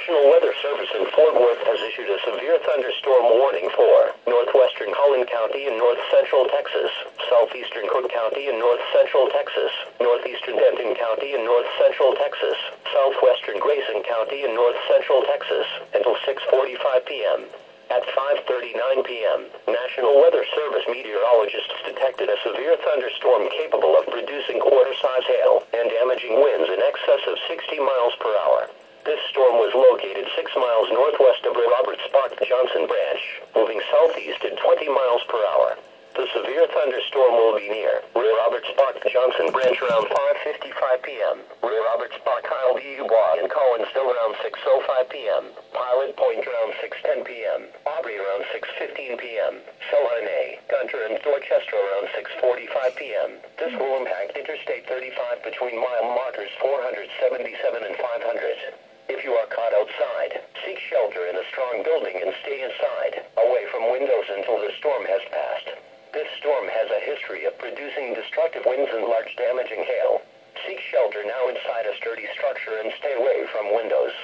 National Weather Service in Fort Worth has issued a severe thunderstorm warning for northwestern Collin County and north central Texas, southeastern Cook County and north central Texas, northeastern Denton County and north central Texas, southwestern Grayson County and north central Texas, until 6:45 p.m. At 5:39 p.m., National Weather Service meteorologists detected a severe thunderstorm capable of producing quarter-size hail and damaging winds in excess of 60 miles per hour. This storm was located 6 miles northwest of Robert Spark Johnson Branch, moving southeast at 20 miles per hour. The severe thunderstorm will be near Robert Spark Johnson Branch around 5:55 p.m., Robert Spark Kyle D. Dubois and Collinsville around 6:05 p.m., Pilot Point around 6:10 p.m., Aubrey around 6:15 p.m., Selhurne, Gunter and Dorchester around 6:45 p.m. This will impact Interstate 35 between mile markers 477 and 500. If you are caught outside, seek shelter in a strong building and stay inside, away from windows until the storm has passed. This storm has a history of producing destructive winds and large damaging hail. Seek shelter now inside a sturdy structure and stay away from windows.